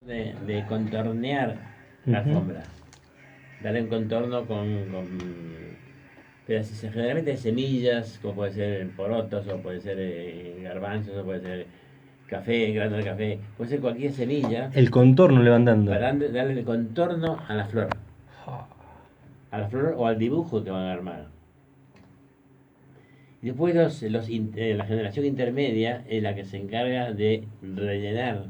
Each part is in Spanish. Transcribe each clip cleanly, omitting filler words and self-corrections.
de contornear la Ujú. alfombra. Darle un contorno con generalmente semillas, como puede ser porotos, o puede ser garbanzos, o puede ser café, grano de café, puede ser cualquier semilla, El contorno le van dando. para darle el contorno a la flor o al dibujo que van a armar. Y después la generación intermedia es la que se encarga de rellenar.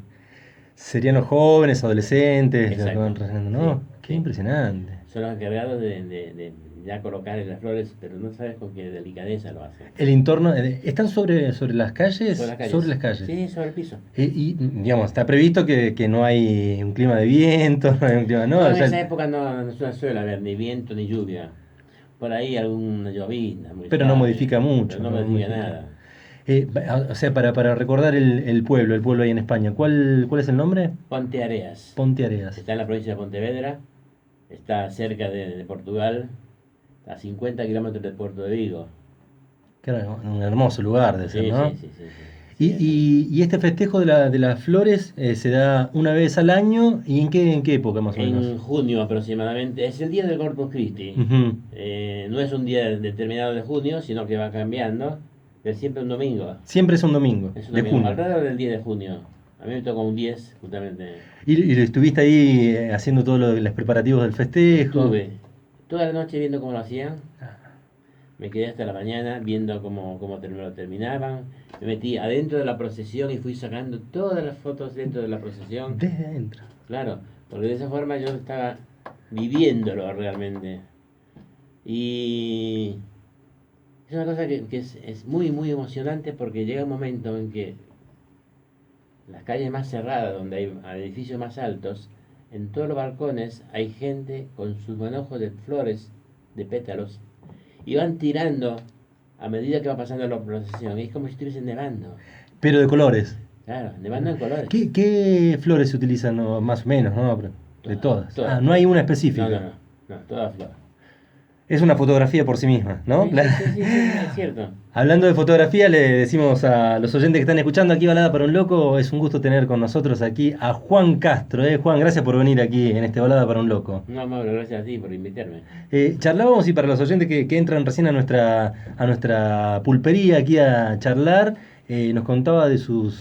Serían los jóvenes, adolescentes, los que van Exacto, rellenando, sí, ¿no? Qué sí. impresionante. Son los encargados de ya colocar las flores, pero no sabes con qué delicadeza lo hacen. El entorno, ¿están sobre las Sobre calles? las Sobre calles. las calles. Sí, sobre el piso. Y, digamos, está previsto que no hay un clima de viento, no hay un clima, no, No, o en sea, esa época no suele haber ni viento ni lluvia. Por ahí alguna llovizna muy pero no suave, modifica pero mucho, no no me diga modifica. nada. O sea, para recordar el pueblo ahí en España, ¿cuál es el nombre? Ponte Areas. Ponte Areas. Está en la provincia de Pontevedra, está cerca de Portugal, a 50 kilómetros del puerto de Vigo. Que era un hermoso lugar de ser, Sí, sí, ¿no? sí, sí, sí. Y, Sí, es un- y este festejo de las flores se da una vez al año, ¿y en qué época más o menos? En junio aproximadamente, es el día del Corpus Christi. Ujú. No es un día determinado de junio, sino que va cambiando, pero siempre un domingo. Siempre es un domingo Es un de domingo, junio. alrededor del 10 de junio. A mí me tocó un 10, justamente. Y estuviste ahí haciendo todos los preparativos del festejo. Estuve toda la noche viendo cómo lo hacían. Me quedé hasta la mañana viendo cómo lo terminaban. Me metí adentro de la procesión y fui sacando todas las fotos dentro de la procesión. Desde adentro. Claro, porque de esa forma yo estaba viviéndolo realmente. Y es una cosa que es muy, muy emocionante porque llega un momento en que las calles más cerradas, donde hay edificios más altos, en todos los balcones hay gente con sus manojos de flores, de pétalos, y van tirando a medida que va pasando la procesión. Y es como si estuviesen nevando. Pero de colores. Claro, nevando en colores. ¿Qué flores se utilizan, no, más o menos, ¿no? De Todas, todas. Ah, todas no hay flores. una No, no, específica. no, no, todas flores. Es una fotografía por sí misma, ¿no? Sí, sí, sí, sí, sí, es cierto. Hablando de fotografía, le decimos a los oyentes que están escuchando aquí Balada para un Loco, es un gusto tener con nosotros aquí a Juan Castro. Juan, gracias por venir aquí en este Balada para un Loco. No, Mauro, gracias a ti por invitarme. Charlábamos y para los oyentes que entran recién a nuestra pulpería aquí a charlar, nos contaba de su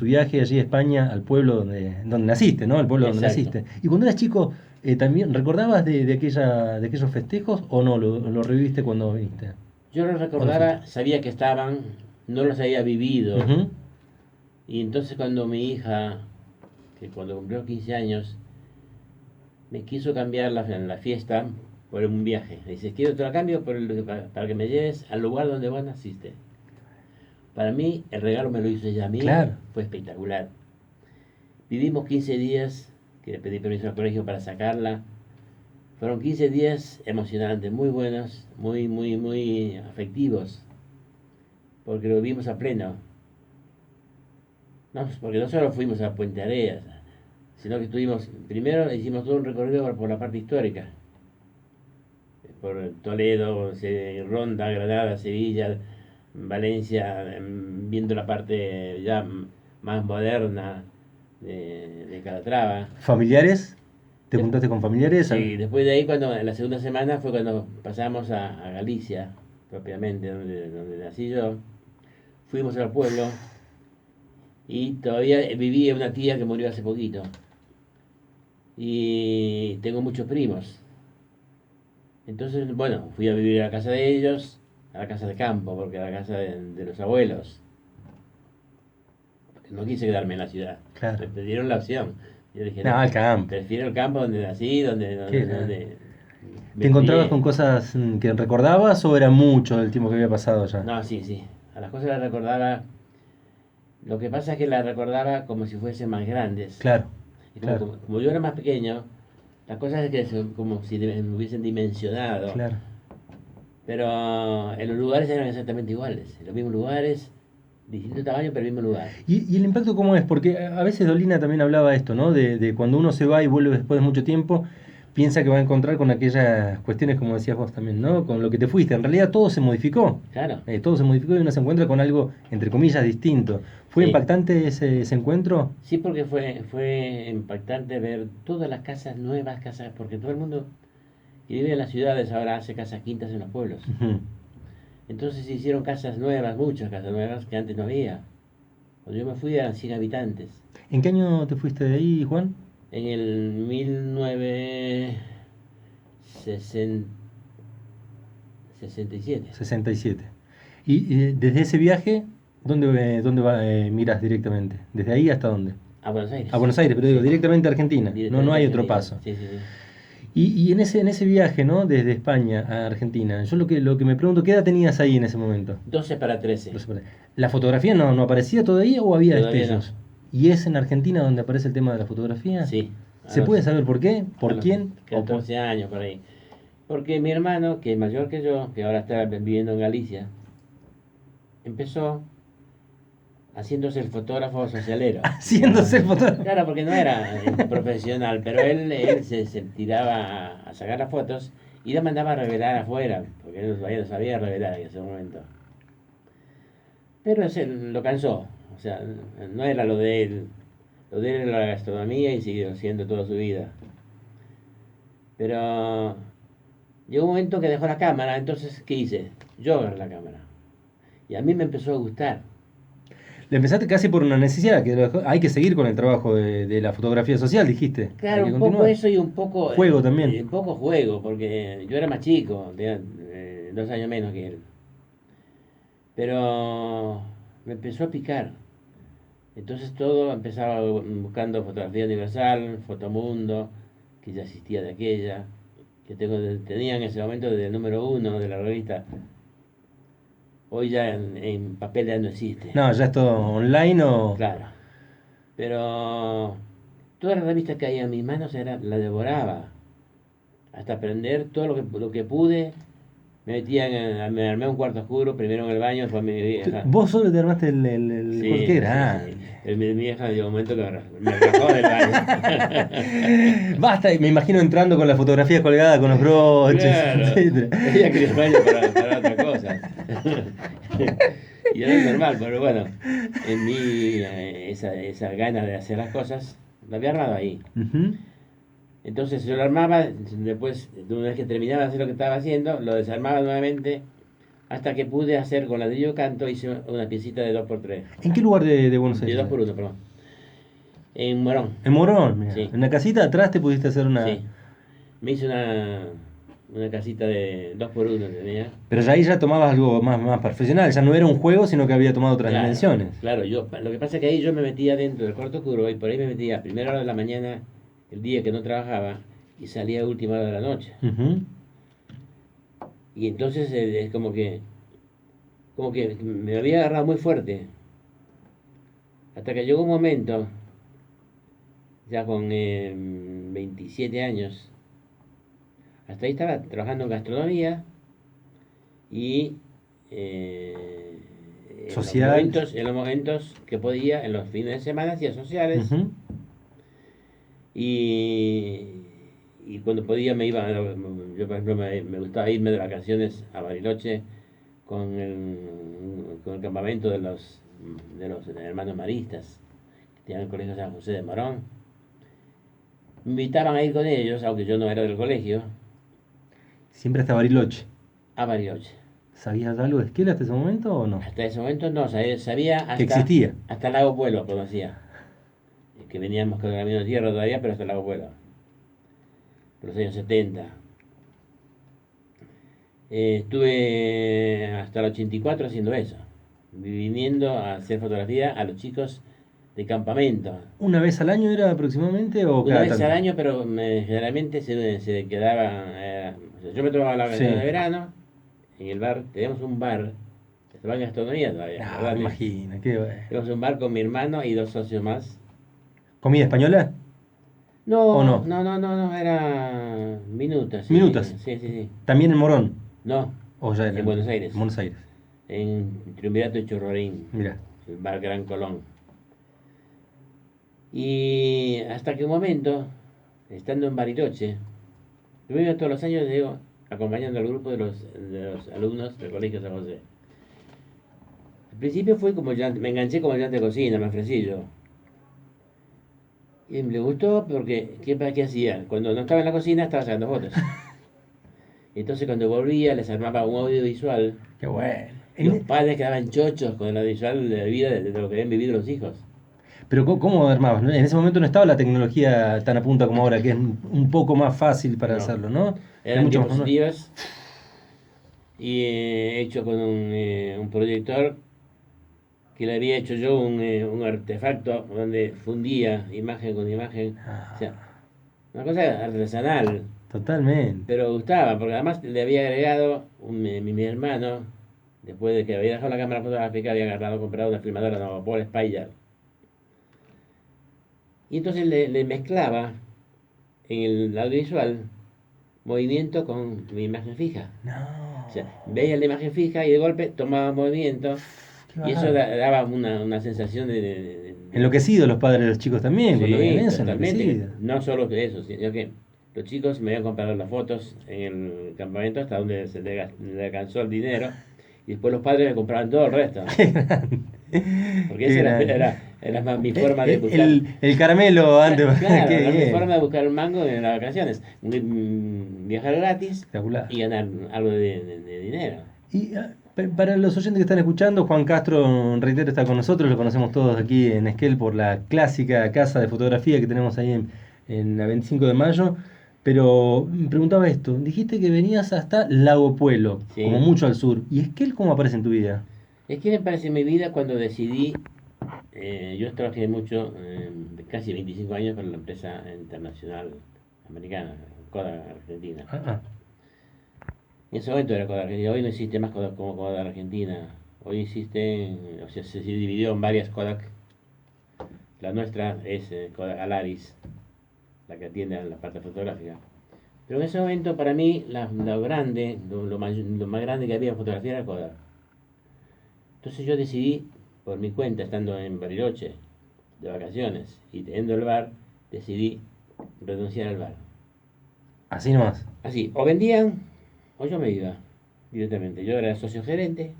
viaje allí a España, al pueblo donde naciste, ¿no? Al pueblo donde Exacto. naciste. Y cuando eras chico, ¿también recordabas de aquellos festejos o no? ¿Lo reviviste cuando viniste? Yo los ¿Cuándo fuiste? recordaba, sabía que estaban, no los había vivido. Ujú. Y entonces cuando mi hija, que cuando cumplió 15 años, me quiso cambiar la fiesta por un viaje. Me dice, quiero te la cambio para que me lleves al lugar donde vos naciste. Para mí, el regalo me lo hizo ella a mí, Claro. fue espectacular. Vivimos 15 días, que le pedí permiso al colegio para sacarla. Fueron 15 días emocionantes, muy buenos, muy, muy, muy afectivos, porque lo vimos a pleno. No, porque no solo fuimos a Puente Areas, sino que estuvimos, primero hicimos todo un recorrido por la parte histórica, por Toledo, Ronda, Granada, Sevilla, Valencia, viendo la parte ya más moderna de Calatrava. ¿Familiares? ¿Te De- juntaste con familiares? sí, después de ahí, en la segunda semana fue cuando pasamos a Galicia, propiamente, donde nací yo. Fuimos al pueblo y todavía vivía una tía que murió hace poquito. Y tengo muchos primos. Entonces, bueno, fui a vivir a la casa de ellos, a la casa de campo, porque a la casa de los abuelos. Porque no quise quedarme en la ciudad. Claro. Me dieron la opción. Yo dije, No, no, al campo. prefiero el campo donde nací, donde, ¿Qué donde, era? donde ¿Te me encontrabas con crié. cosas que recordabas o era mucho el tiempo que había pasado ya? No, sí, sí. A las cosas las recordaba. Lo que pasa es que las recordaba como si fuesen más grandes. Claro, Y como, claro, como, como yo era más pequeño, las cosas es que son como si me hubiesen dimensionado. claro. Pero en los lugares eran exactamente iguales. En los mismos lugares, distinto tamaño, pero el mismo lugar. ¿Y el impacto cómo es? Porque a veces Dolina también hablaba esto, ¿no? De cuando uno se va y vuelve después de mucho tiempo, piensa que va a encontrar con aquellas cuestiones, como decías vos también, ¿no? Con lo que te fuiste. En realidad todo se modificó. Claro, Todo se modificó y uno se encuentra con algo, entre comillas, distinto. ¿Fue sí. impactante ese encuentro? Sí, porque fue impactante ver todas las casas nuevas, casas, porque todo el mundo que vive en las ciudades ahora hace casas quintas en los pueblos. Ujú. Entonces se hicieron casas nuevas, muchas casas nuevas que antes no había. Cuando yo me fui eran 100 habitantes. ¿En qué año te fuiste de ahí, Juan? En el 1967. 67. Y desde ese viaje, ¿dónde miras directamente? ¿Desde ahí hasta dónde? A Buenos Aires. A Buenos Aires, pero digo, Sí, directamente a Argentina. No directamente a hay otro Argentina. paso. Sí, sí, sí. Y en ese viaje, ¿no? Desde España a Argentina, yo lo que me pregunto, ¿qué edad tenías ahí en ese momento? 12 para 13. No sé, ¿la fotografía no aparecía todavía o había Todavía no. destellos? ¿Y es en Argentina donde aparece el tema de la fotografía? Sí. ¿Se puede saber por qué? A ¿Por los quién? ¿O por- 14 años por ahí. Porque mi hermano, que es mayor que yo, que ahora está viviendo en Galicia, empezó haciéndose el fotógrafo socialero. Haciéndose el fotógrafo. Claro, porque no era profesional, pero él se tiraba a sacar las fotos y las mandaba a revelar afuera, porque él todavía no sabía revelar en ese momento. Pero ese lo cansó, o sea, no era lo de él era la gastronomía y siguió siendo toda su vida. Pero llegó un momento que dejó la cámara, entonces, ¿qué hice? Yo agarré la cámara. Y a mí me empezó a gustar. Le empezaste casi por una necesidad, que hay que seguir con el trabajo de la fotografía social, dijiste. Claro, Hay que un poco continuar. eso y un poco... Juego también. Un poco juego, porque yo era más chico, tenía 2 años menos que él. Pero me empezó a picar. Entonces todo empezaba buscando Fotografía Universal, Fotomundo, que ya existía de aquella, tenía en ese momento desde el número 1 de la revista. Hoy ya en papel ya no existe. No, ya es todo online o... Claro. Pero todas las revistas que hay en mis manos la devoraba. Hasta aprender todo lo que pude. Me armé un cuarto oscuro, primero en el baño, después mi vieja. Vos solo te armaste el Sí, qué sí, grande. sí. Mi vieja llegó un momento que me rajó del baño. Basta, me imagino entrando con la fotografía colgada con los broches, Claro. etcétera. Ella quería el baño para otra cosa. Y era normal, pero bueno, en mí esa gana de hacer las cosas la había armado ahí. Ujú. Entonces yo lo armaba, después, una vez que terminaba de hacer lo que estaba haciendo, lo desarmaba nuevamente, hasta que pude hacer con ladrillo canto, hice una piecita de 2x3, ¿En qué lugar de Buenos de Aires? 2x1, perdón, en Morón, En Morón, mira. sí, En la casita de atrás te pudiste hacer una... sí. Me hice una casita de 2x1 tenía. Pero ya ahí ya tomabas algo más profesional, ya no era un juego, sino que había tomado otras Claro, dimensiones. claro, lo que pasa es que ahí yo me metía dentro del cuarto oscuro y por ahí me metía a primera hora de la mañana, el día que no trabajaba, y salía a última hora de la noche. Ujú. Y entonces es como que me había agarrado muy fuerte. Hasta que llegó un momento, ya con 27 años, hasta ahí estaba trabajando en gastronomía y Social. en los momentos que podía, en los fines de semana hacía sociales. Ujú. Y cuando podía me iba, yo por ejemplo me gustaba irme de vacaciones a Bariloche con el campamento de los hermanos maristas, que tenían el colegio San José de Morón. Me invitaban a ir con ellos, aunque yo no era del colegio, Siempre hasta Bariloche. a Bariloche. ¿Sabías algo de esquela hasta ese momento o no? Hasta ese momento no, sabía Que existía. hasta Lago Puelo conocía, que veníamos con el camino de tierra todavía, pero hasta Lago Puelo, por los años 70. Estuve hasta el 84 haciendo eso, viniendo a hacer fotografía a los chicos de campamento. ¿Una vez al año era aproximadamente o Una cada vez tanto? al año, pero generalmente se quedaba. O sea, yo me tomaba la vacaciones Sí. de verano en el bar. Teníamos un bar, estaba en gastronomía todavía. Ah, ¿Verdad? me imagino, qué bueno. Teníamos un bar con mi hermano y 2 socios más. ¿Comida española? No, ¿O no? no, era minutas. Sí, Minutas. sí, sí, sí. ¿También en Morón? No, ¿O ya era en Buenos Aires. En Buenos Aires. En Triunvirato y Churrorín, Mira. el bar Gran Colón. Y hasta que un momento, estando en Bariloche, Yo me iba todos los años, digo, acompañando al grupo de los alumnos del Colegio San José. Al principio fue como me enganché como ayudante de cocina, me ofrecí yo. Y le gustó porque, ¿qué hacía? Cuando no estaba en la cocina, estaba sacando fotos. Entonces cuando volvía, les armaba un audiovisual. Qué bueno. Los padres quedaban chochos con el audiovisual de la vida de lo que habían vivido los hijos. Pero ¿cómo armabas? En ese momento no estaba la tecnología tan a punta como ahora, que es un poco más fácil para No, hacerlo, ¿no? Es eran mucho más manual. diapositivas y hecho con un proyector que le había hecho yo un artefacto donde fundía imagen con imagen. O sea, Ah, una cosa artesanal, totalmente. pero gustaba, porque además le había agregado mi hermano, después de que había dejado la cámara fotográfica, había agarrado, comprado una filmadora no, Paul Spider. Y entonces le mezclaba en el audiovisual movimiento con mi imagen fija. O sea, No. veía la imagen fija y de golpe tomaba movimiento Qué y eso bárbaro. daba una sensación Enloquecidos los padres de los chicos también, cuando veían sí, eso, totalmente. enloquecidos. No solo que eso, sino que los chicos me habían comprado las fotos en el campamento hasta donde le alcanzó el dinero y después los padres me compraban todo el resto. Qué grande. Porque Qué esa grande. era más mi forma de buscar. El caramelo antes, Claro, qué era mi bien. forma de buscar un mango en las vacaciones. Viajar gratis Espectacular. y ganar algo de dinero. Y para los oyentes que están escuchando, Juan Castro, reitero, está con nosotros, lo conocemos todos aquí en Esquel por la clásica casa de fotografía que tenemos ahí en la 25 de mayo. Pero me preguntaba esto, dijiste que venías hasta Lago Puelo, como Sí. mucho al sur. ¿Y Esquel cómo aparece en tu vida? Es que me parece mi vida cuando decidí, yo trabajé mucho, casi 25 años para la empresa internacional americana, Kodak Argentina. Ah, ah. En ese momento era Kodak Argentina, hoy no existe más Kodak como Kodak Argentina. Hoy existe, o sea, se dividió en varias Kodak. La nuestra es Kodak Alaris, la que atiende a la parte fotográfica. Pero en ese momento para mí lo grande, lo más grande que había en fotografía era Kodak. Entonces yo decidí, por mi cuenta, estando en Bariloche, de vacaciones y teniendo el bar, decidí renunciar al bar. Así nomás. Así, o vendían o yo me iba directamente. Yo era socio gerente,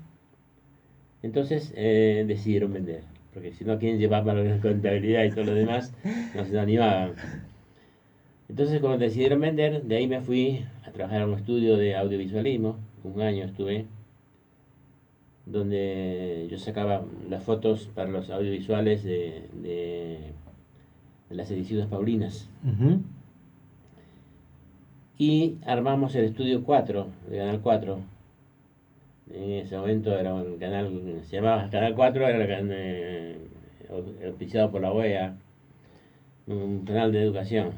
entonces decidieron vender. Porque si no, ¿quién llevaba la contabilidad y todo lo demás? No se animaban. Entonces, cuando decidieron vender, de ahí me fui a trabajar en un estudio de audiovisualismo. Un año estuve, donde yo sacaba las fotos para los audiovisuales de las ediciones Paulinas. Ujú. Y armamos el estudio 4, de Canal 4. En ese momento era un canal, se llamaba Canal 4, era auspiciado por la OEA, un canal de educación,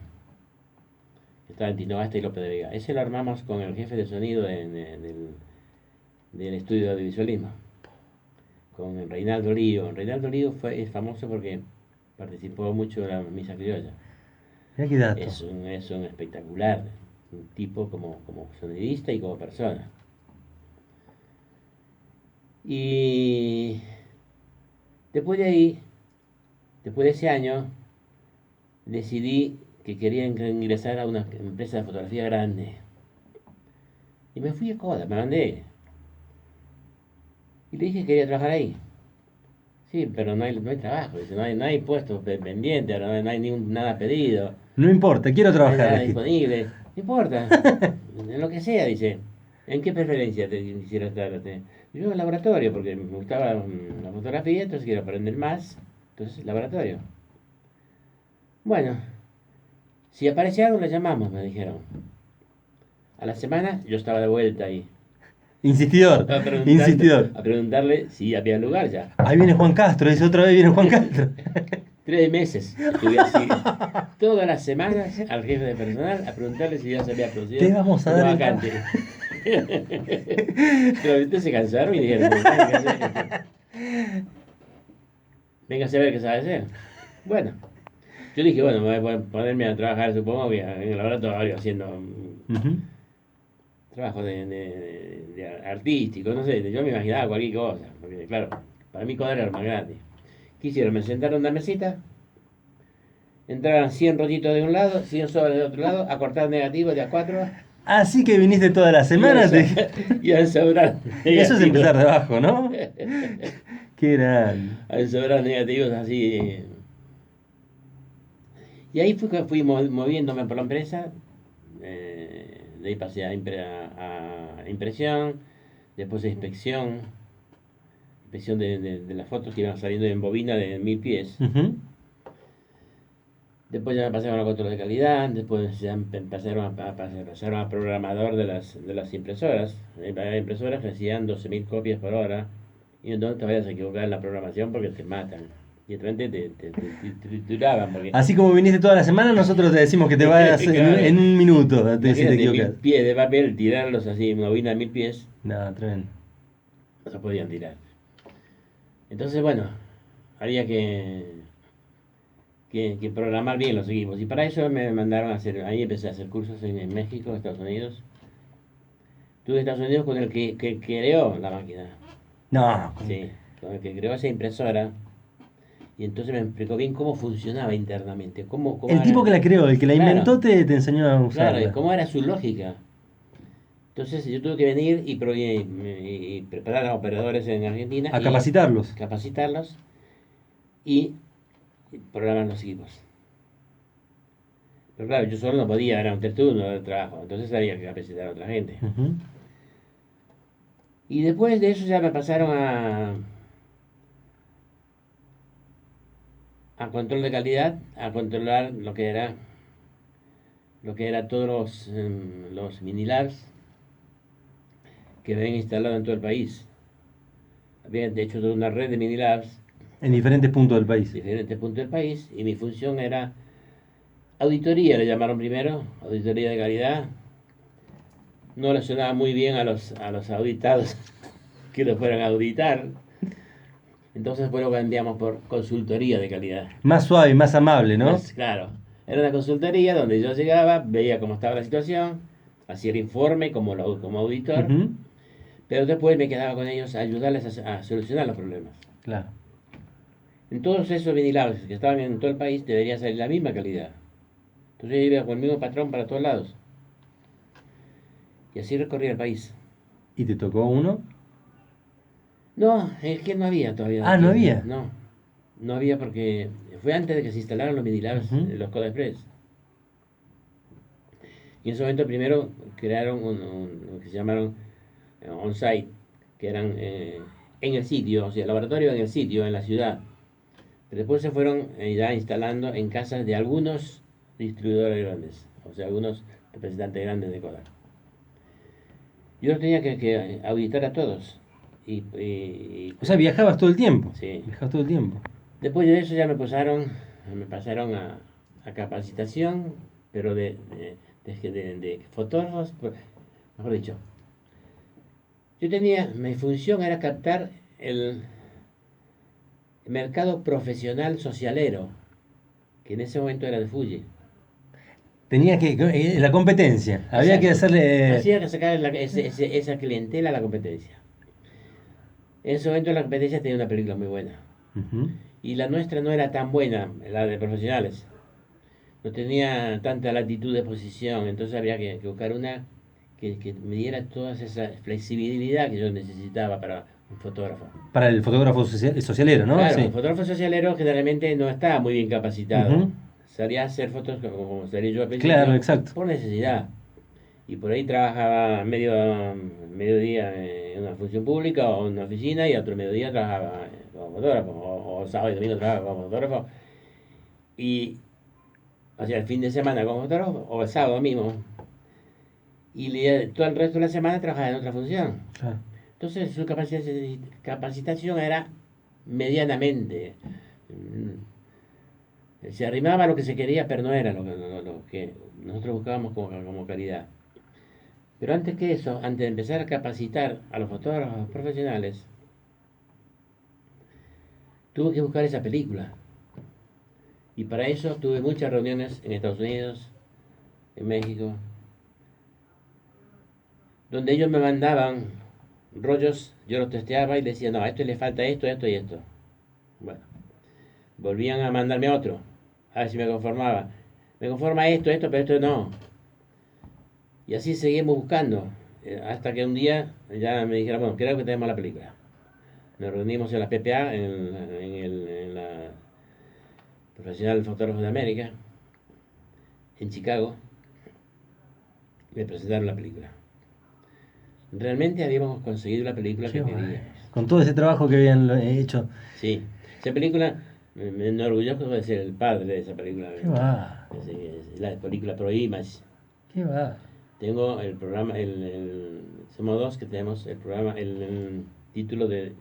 que estaba en Tinogasta y López de Vega. Ese lo armamos con el jefe de sonido del estudio de audiovisualismo, con Reinaldo Lío. Reinaldo Lío es famoso porque participó mucho en la Misa Criolla. Mirá qué dato. Es un espectacular, un tipo como sonidista y como persona. Y después de ahí, después de ese año, decidí que quería ingresar a una empresa de fotografía grande. Y me fui a Kodak, me mandé. Y le dije que quería trabajar ahí. Sí, pero no hay trabajo, dice, no hay puestos pendientes, no hay nada pedido, No importa, quiero no hay trabajar, nada dijiste. disponible. No importa, en lo que sea, dice. ¿En qué preferencia te quisiera estar? Yo en laboratorio, porque me gustaba la fotografía, entonces quiero aprender más. Entonces, laboratorio. Bueno, si aparece algo, le llamamos, me dijeron. A la semana yo estaba de vuelta ahí, Insistidor, insistidor. a preguntarle si había lugar ya. Ahí viene Juan Castro, dice otra vez viene Juan Castro. 3 meses estuve así, todas las semanas al jefe de personal a preguntarle si ya se había producido Te vamos a una dar el vacante. trabajo. Pero entonces se cansaron y dijeron, venga a ver qué sabe hacer. Bueno, yo dije, bueno, me voy a ponerme a trabajar, supongo, en el laboratorio haciendo Ujú. trabajo de artístico, no sé, yo me imaginaba cualquier cosa, porque claro, para mí Coder era más grande. ¿Qué hicieron? Me sentaron en una mesita Entraban 100 rollitos de un lado, 100 sobres de otro lado, a cortar negativos de a 4 Así que viniste toda la semana. y a sobrar Eso es negativos. empezar de abajo, ¿no? Qué grande. A sobrar negativos así. Y ahí fui moviéndome por la empresa. De ahí pasé a impresión, después a inspección. Inspección de las fotos que iban saliendo en bobina de 1000 pies. Ujú. Después ya me pasaron a control de calidad, después ya pasaron a programador de las impresoras. Hay impresoras que hacían 12.000 copias por hora y no te vayas a equivocar en la programación porque te matan. Y realmente te trituraban porque Así como viniste toda la semana, nosotros te decimos que te vayas claro, en un minuto, si te imagínate 1000 equivocas. pies de papel, tirarlos así, en una bobina de 1000 pies, No, tremendo. no se podían tirar. Entonces, bueno, había que programar bien los equipos. Y para eso me mandaron a hacer, ahí empecé a hacer cursos en México, Estados Unidos. Estuve en Estados Unidos con el que creó la máquina, No, sí, con el que creó esa impresora. Y entonces me explicó bien cómo funcionaba internamente, cómo el tipo era, que la creó, el que la claro, inventó, te enseñó a claro, y usarla. cómo era su lógica. Entonces yo tuve que venir y preparar a operadores en Argentina A y capacitarlos. capacitarlos y programar los equipos. Pero claro, yo solo no podía, era un turno de trabajo, entonces había que capacitar a otra gente. Ujú. Y después de eso ya me pasaron a control de calidad, a controlar lo que era todos los mini labs que ven instalados en todo el país. Había de hecho toda una red de mini labs En diferentes puntos del en país. diferentes puntos del país y mi función era auditoría, le llamaron primero, auditoría de calidad. No le sonaba muy bien a los auditados que lo fueran a auditar. Entonces después lo cambiamos por consultoría de calidad. Más suave, más amable, ¿no? Más claro. Era una consultoría donde yo llegaba, veía cómo estaba la situación, hacía el informe como auditor, Ujú. pero después me quedaba con ellos a ayudarles a solucionar los problemas. Claro. En todos esos vinilados que estaban en todo el país debería salir la misma calidad. Entonces yo iba con el mismo patrón para todos lados. Y así recorría el país. ¿Y te tocó uno? No, es que no había todavía Ah, no aquí. había. No, no había porque fue antes de que se instalaran los minilabs, Ujú. los CodeExpress. Y en ese momento primero crearon lo que se llamaron on-site, que eran en el sitio, o sea, laboratorio en el sitio, en la ciudad. Pero después se fueron ya instalando en casas de algunos distribuidores grandes, o sea, algunos representantes grandes de Kodak. Yo los tenía que auditar a todos. O sea, viajabas todo el tiempo. Sí. Viajabas todo el tiempo. Después de eso ya me pasaron a capacitación, pero de fotógrafos, mejor dicho. Mi función era captar el mercado profesional socialero, que en ese momento era de Fuji. Tenía que. La competencia. Había que Exacto. hacerle. Hacía que sacar esa clientela a la competencia. En ese momento la competencia tenía una película muy buena. Ujú. Y la nuestra no era tan buena, la de profesionales. No tenía tanta latitud de exposición, entonces había que buscar una que me diera toda esa flexibilidad que yo necesitaba para un fotógrafo. Para el fotógrafo socialero, ¿no? Claro, el Sí. fotógrafo socialero generalmente no está muy bien capacitado. Ujú. Salía a hacer fotos como salía yo al Claro, principio, exacto. por necesidad. Y por ahí trabajaba mediodía en una función pública o en una oficina y otro mediodía trabajaba como fotógrafo, o sábado y domingo trabajaba como fotógrafo. Y, o sea, el fin de semana como fotógrafo o el sábado mismo. Y todo el resto de la semana trabajaba en otra función. Claro. Entonces su capacitación era medianamente. Se arrimaba a lo que se quería, pero no era lo que nosotros buscábamos como calidad. Pero antes que eso, antes de empezar a capacitar a los fotógrafos profesionales, tuve que buscar esa película. Y para eso tuve muchas reuniones en Estados Unidos, en México, donde ellos me mandaban rollos, yo los testeaba y decía, no, a esto le falta esto, esto y esto. Bueno, volvían a mandarme otro. a ver si me conformaba. Me conforma esto, pero esto no. Y así seguimos buscando, hasta que un día ya me dijeron, bueno, creo que tenemos la película. Nos reunimos en la PPA, en la Profesional Fotógrafos de América, en Chicago. Me presentaron la película. Realmente habíamos conseguido la película Qué que bueno. queríamos. Con todo ese trabajo que habían hecho. Sí, esa película me enorgullezco de ser el padre de esa película. Qué va. Es la película Pro Image. Qué va. Tengo el programa, somos dos que tenemos el programa, el título de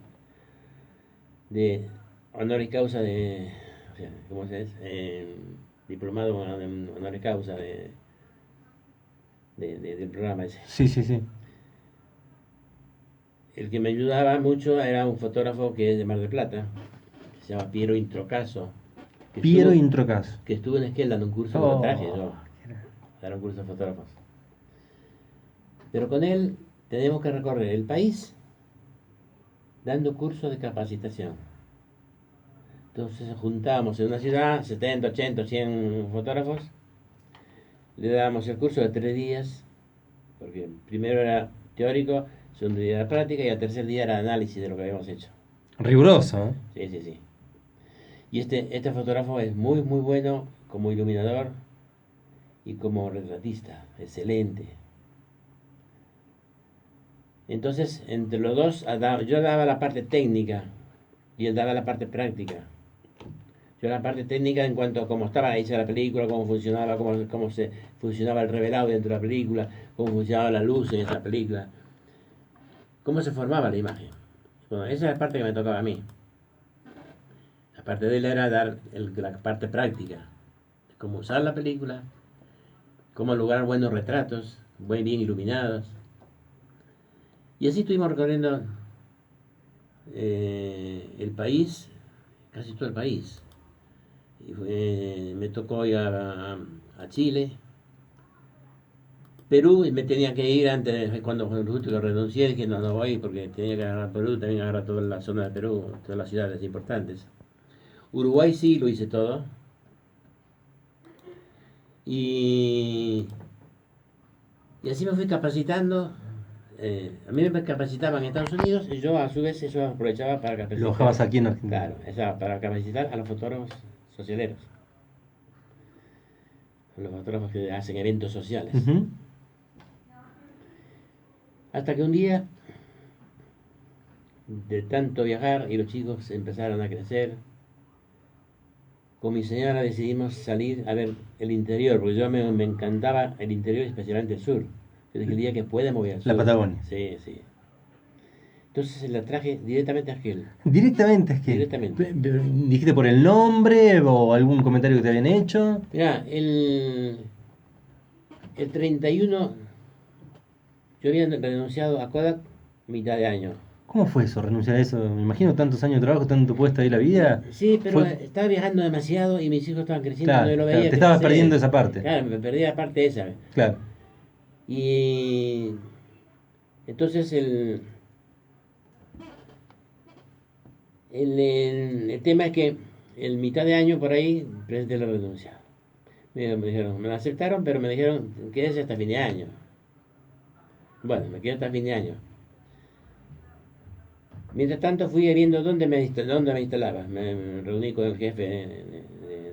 honoris causa o sea, ¿cómo se dice? Diplomado en honoris causa del programa ese. Sí, sí, sí. El que me ayudaba mucho era un fotógrafo que es de Mar del Plata, que se llama Piero Introcaso, Piero Introcas. que estuvo en Esquel dando un curso de montaje, yo, dar un curso de fotógrafos. Pero con él tenemos que recorrer el país dando cursos de capacitación. Entonces juntábamos en una ciudad 70, 80, 100 fotógrafos, le dábamos el curso de 3 días, porque primero era teórico, segundo día era práctica y el tercer día era análisis de lo que habíamos hecho. Riguroso, ¿eh? Sí, sí, sí. Y este fotógrafo es muy, muy bueno como iluminador y como retratista, excelente. Entonces, entre los dos, yo daba la parte técnica y él daba la parte práctica. Yo la parte técnica en cuanto a cómo estaba hecha la película, cómo funcionaba, cómo se funcionaba el revelado dentro de la película, cómo funcionaba la luz en esa película, cómo se formaba la imagen. Bueno, esa es la parte que me tocaba a mí. La parte de él era dar la parte práctica, cómo usar la película, cómo lograr buenos retratos, bien iluminados. Y así estuvimos recorriendo el país, casi todo el país. Me tocó ir a Chile, Perú, y me tenía que ir antes, cuando justo que renuncié, dije no voy porque tenía que agarrar Perú, también agarrar toda la zona de Perú, todas las ciudades importantes. Uruguay sí lo hice todo. Y así me fui capacitando. A mí me capacitaban en Estados Unidos y yo a su vez eso aprovechaba para capacitar. Lo bajabas aquí en Argentina. Claro, para capacitar a los fotógrafos socialeros, a los fotógrafos que hacen eventos sociales. Ujú. Hasta que un día, de tanto viajar y los chicos empezaron a crecer, con mi señora decidimos salir a ver el interior, porque yo me encantaba el interior, especialmente el sur. Yo dije, el día que pueda me voy al sur. La Patagonia. Sí, sí. Entonces la traje directamente a Argel. Directamente, es que. Directamente. ¿Dijiste por el nombre o algún comentario que te habían hecho? Mirá, el 31 yo había renunciado a Kodak mitad de año. ¿Cómo fue eso, renunciar a eso? Me imagino tantos años de trabajo, tanto puesto ahí la vida. Sí, pero Fue- estaba viajando demasiado y mis hijos estaban creciendo, Claro, no lo claro, veía te estabas crecer. perdiendo esa parte. Claro, me perdí la parte esa. Claro. Y entonces el tema es que el mitad de año por ahí presenté la renuncia. Me dijeron, me la aceptaron, pero me dijeron, quédese hasta fin de año. Bueno, me quedé hasta fin de año. Mientras tanto fui viendo dónde me instalaba. Me reuní con el jefe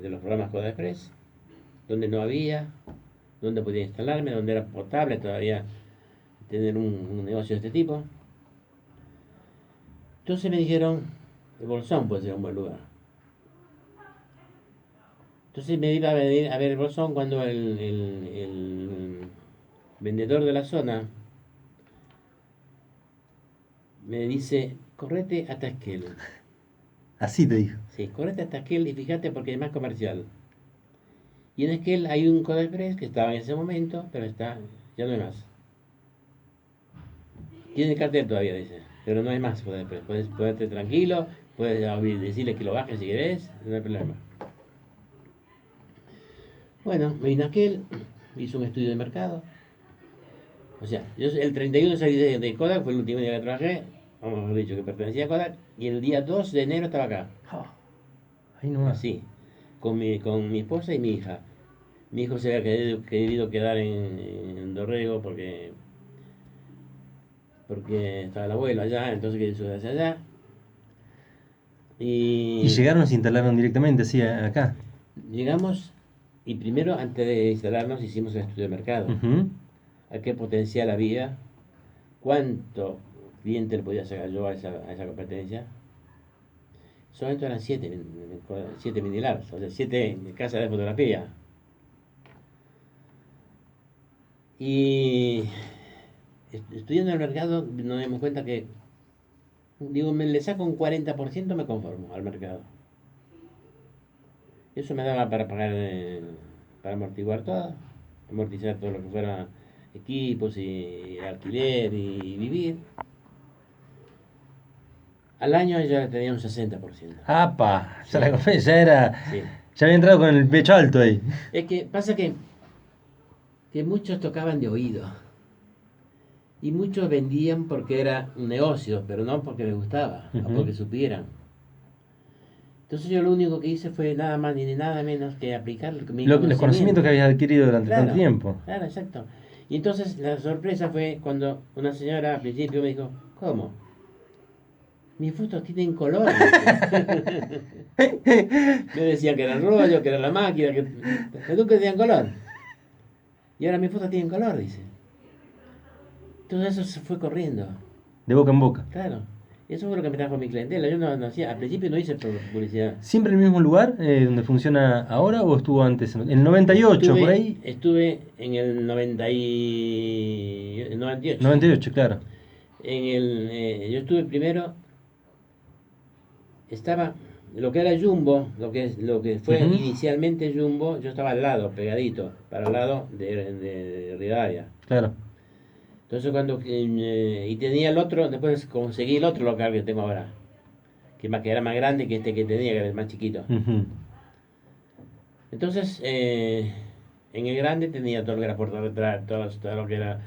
de los programas Coda Express, donde no había, donde podía instalarme, donde era potable todavía tener un negocio de este tipo. Entonces me dijeron, el Bolsón puede ser un buen lugar. Entonces me iba a venir a ver el Bolsón cuando el vendedor de la zona me dice, correte hasta Esquel. Así te dijo. Sí, correte hasta Esquel y fíjate porque es más comercial. Y en Esquel hay un Coda Express que estaba en ese momento, pero ya no hay más. Tiene cartel todavía, dice, pero no hay más Coda Express. Puedes ponerte tranquilo, puedes decirle que lo bajes si querés, no hay problema. Bueno, me vine a Esquel, hice un estudio de mercado. O sea, yo el 31 salí de Kodak, fue el último día que trabajé, vamos a haber dicho que pertenecía a Kodak, y el día 2 de enero estaba acá. Ahí nomás. Así. con mi esposa y mi hija. Mi hijo se había querido quedar en Dorrego porque estaba el abuelo allá, entonces quería ir hacia allá. Y Y llegaron y se instalaron directamente, así, acá. llegamos y primero, antes de instalarnos, hicimos el estudio de mercado. Ujú. A qué potencial había, cuánto cliente le podía sacar yo a esa competencia. Solamente eran 7 minilabs, o sea, 7 casas de fotografía. Y estudiando el mercado nos dimos cuenta que, digo, le saco un 40%, me conformo al mercado. Eso me daba para pagar, para amortiguar todo, amortizar todo lo que fuera equipos y alquiler y vivir. Al año ya tenía un 60%. ¡Apa! Ya la Sí, comí, ya era. sí. Ya había entrado con el pecho alto ahí. Es que pasa que muchos tocaban de oído y muchos vendían porque era un negocio, pero no porque les gustaba o Ujú. porque supieran. Entonces yo lo único que hice fue nada más ni nada menos que aplicar mi Los conocimientos que conocimiento. habías adquirido durante tanto Claro, tiempo. claro, exacto. Y entonces la sorpresa fue cuando una señora al principio me dijo, ¿cómo? Mis fotos tienen color, dice. Me decían que era el rollo, que era la máquina, que nunca tenían color. Y ahora mis fotos tienen color, dice. Todo eso se fue corriendo. De boca en boca. Claro. Eso fue lo que me trajo mi clientela. Yo no hacía, al principio no hice publicidad. ¿Siempre en el mismo lugar donde funciona ahora o estuvo antes? En el 98, por ahí. Estuve en el 98, sí. 98, claro. Yo estuve primero, estaba, lo que era Jumbo, lo que fue Ujú. inicialmente Jumbo, yo estaba al lado, pegadito, para el lado de Rivadavia. Claro. Entonces y tenía el otro, después conseguí el otro local que tengo ahora, que era más grande que este que tenía, que era el más chiquito. Ujú. Entonces, en el grande tenía todo lo que era portarretratos, todo lo que era